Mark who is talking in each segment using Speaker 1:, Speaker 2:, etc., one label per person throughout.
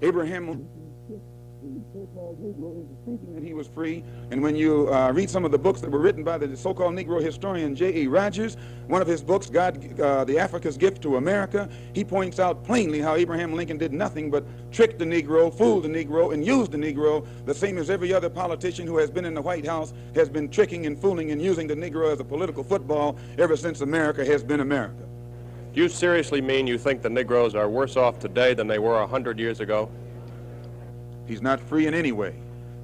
Speaker 1: Abraham so-called Negro into thinking that he was free. And when you read some of the books that were written by the so-called Negro historian J.E. Rogers, one of his books, the Africa's Gift to America, he points out plainly how Abraham Lincoln did nothing but trick the Negro, fool the Negro, and use the Negro, the same as every other politician who has been in the White House has been tricking and fooling and using the Negro as a political football ever since America has been America.
Speaker 2: Do you seriously mean you think the Negroes are worse off today than they were 100 years ago?
Speaker 1: He's not free in any way.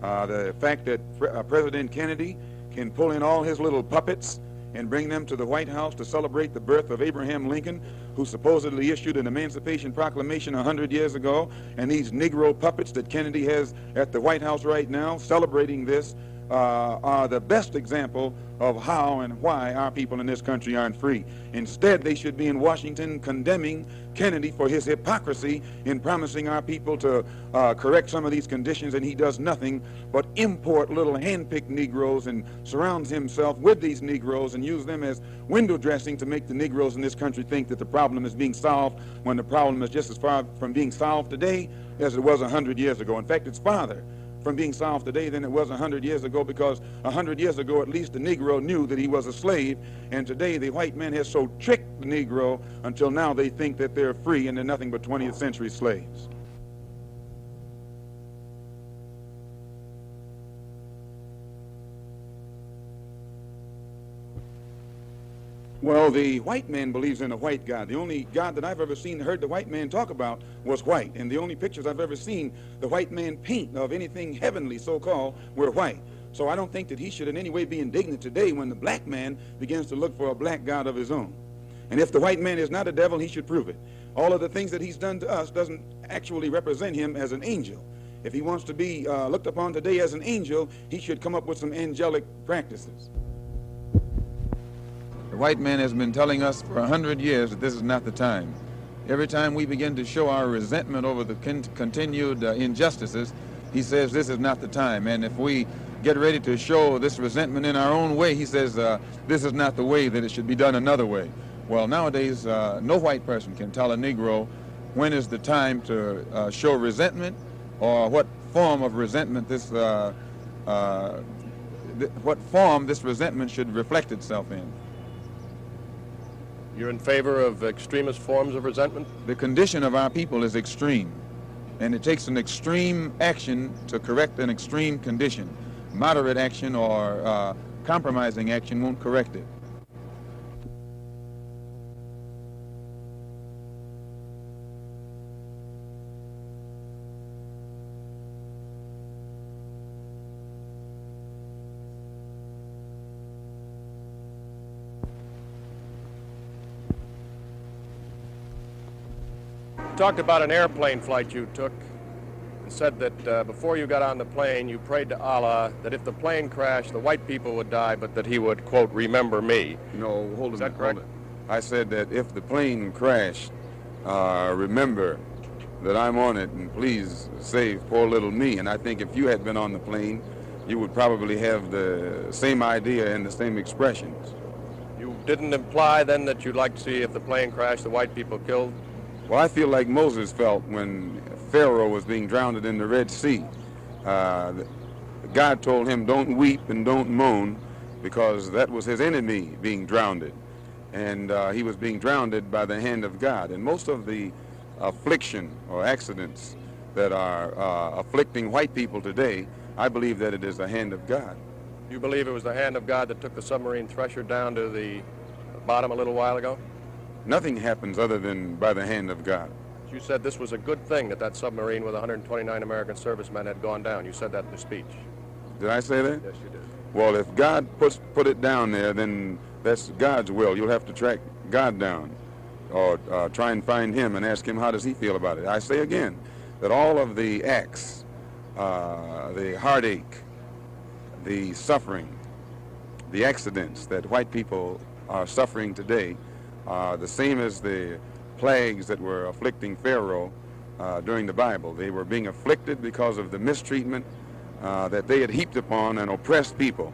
Speaker 1: The fact that President Kennedy can pull in all his little puppets and bring them to the White House to celebrate the birth of Abraham Lincoln, who supposedly issued an Emancipation Proclamation 100 years ago, and these Negro puppets that Kennedy has at the White House right now celebrating this are the best example of how and why our people in this country aren't free. Instead, they should be in Washington condemning Kennedy for his hypocrisy in promising our people to correct some of these conditions, and he does nothing but import little hand-picked Negroes and surrounds himself with these Negroes and use them as window dressing to make the Negroes in this country think that the problem is being solved when the problem is just as far from being solved today as it was 100 years ago. In fact, it's farther from being solved today than it was 100 years ago, because 100 years ago at least the Negro knew that he was a slave, and today the white man has so tricked the Negro until now they think that they're free and they're nothing but 20th century slaves. Well, the white man believes in a white God. The only God that I've ever seen, heard the white man talk about was white. And the only pictures I've ever seen the white man paint of anything heavenly, so-called, were white. So I don't think that he should in any way be indignant today when the black man begins to look for a black God of his own. And if the white man is not a devil, he should prove it. All of the things that he's done to us doesn't actually represent him as an angel. If he wants to be looked upon today as an angel, he should come up with some angelic practices. The white man has been telling us for 100 years that this is not the time. Every time we begin to show our resentment over the continued injustices, he says this is not the time. And if we get ready to show this resentment in our own way, he says this is not the way, that it should be done another way. Well, nowadays, no white person can tell a Negro when is the time to show resentment, or what form of resentment what form this resentment should reflect itself in.
Speaker 2: You're in favor of extremist forms of resentment?
Speaker 1: The condition of our people is extreme, and it takes an extreme action to correct an extreme condition. Moderate action or compromising action won't correct it.
Speaker 2: Talked about an airplane flight you took and said that before you got on the plane you prayed to Allah that if the plane crashed the white people would die, but that he would, quote, remember me.
Speaker 1: No, hold it.
Speaker 2: Is that correct?
Speaker 1: I said that if the plane crashed, remember that I'm on it, and please save poor little me. And I think if you had been on the plane, you would probably have the same idea and the same expressions.
Speaker 2: You didn't imply then that you'd like to see if the plane crashed the white people killed?
Speaker 1: Well, I feel like Moses felt when Pharaoh was being drowned in the Red Sea. God told him, don't weep and don't moan, because that was his enemy being drowned. And he was being drowned by the hand of God. And most of the affliction or accidents that are afflicting white people today, I believe that it is the hand of God.
Speaker 2: You believe it was the hand of God that took the submarine Thresher down to the bottom a little while ago?
Speaker 1: Nothing happens other than by the hand of God.
Speaker 2: You said this was a good thing that that submarine with 129 American servicemen had gone down. You said that in the speech.
Speaker 1: Did I say that?
Speaker 2: Yes, you did.
Speaker 1: Well, if God put it down there, then that's God's will. You'll have to track God down, or try and find him and ask him how does he feel about it. I say again that all of the acts, the heartache, the suffering, the accidents that white people are suffering today are the same as the plagues that were afflicting Pharaoh during the Bible. They were being afflicted because of the mistreatment that they had heaped upon an oppressed people.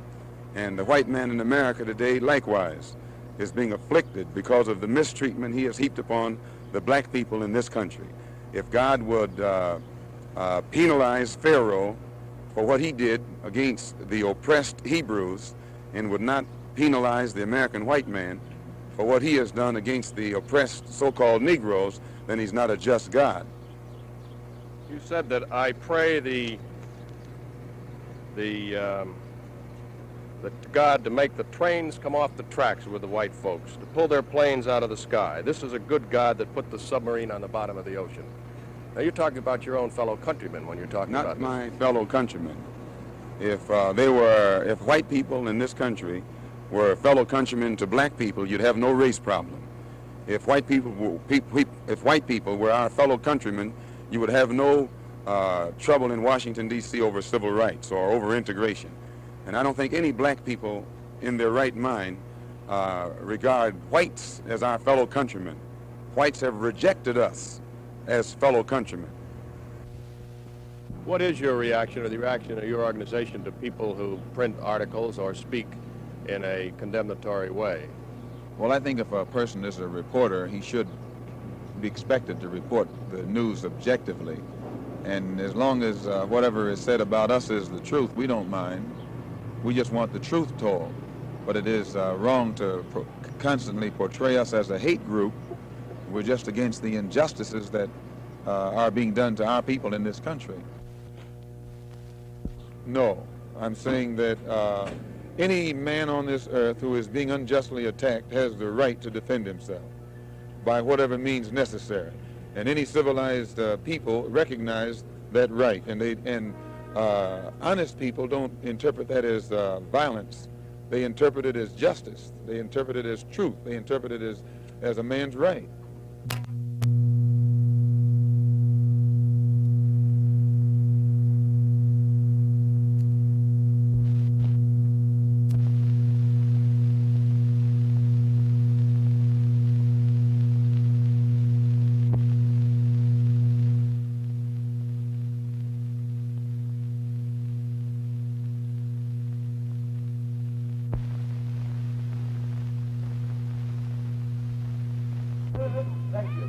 Speaker 1: And the white man in America today likewise is being afflicted because of the mistreatment he has heaped upon the black people in this country. If God would penalize Pharaoh for what he did against the oppressed Hebrews and would not penalize the American white man for what he has done against the oppressed so-called Negroes, then he's not a just God.
Speaker 2: You said that I pray that God to make the trains come off the tracks with the white folks, to pull their planes out of the sky. This is a good God that put the submarine on the bottom of the ocean. Now you're talking about your own fellow countrymen when you're talking about
Speaker 1: Not
Speaker 2: this.
Speaker 1: my fellow countrymen. If white people in this country were fellow countrymen to black people, you'd have no race problem. If white people were our fellow countrymen, you would have no trouble in Washington, D.C. over civil rights or over integration. And I don't think any black people in their right mind regard whites as our fellow countrymen. Whites have rejected us as fellow countrymen.
Speaker 2: What is your reaction or the reaction of your organization to people who print articles or speak in a condemnatory way?
Speaker 3: Well, I think if a person is a reporter, he should be expected to report the news objectively. And as long as whatever is said about us is the truth, we don't mind. We just want the truth told. But it is wrong to constantly portray us as a hate group. We're just against the injustices that are being done to our people in this country.
Speaker 1: No, I'm saying that any man on this earth who is being unjustly attacked has the right to defend himself by whatever means necessary. And any civilized people recognize that right. And honest people don't interpret that as violence. They interpret it as justice. They interpret it as truth. They interpret it as a man's right.
Speaker 4: Thank you.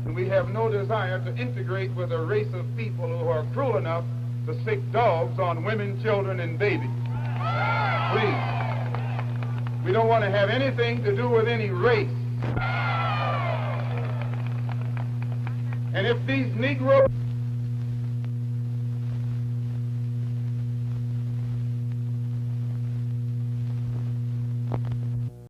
Speaker 1: And we have no desire to integrate with a race of people who are cruel enough to sick dogs on women, children, and babies. Please. We don't want to have anything to do with any race. And if these Negroes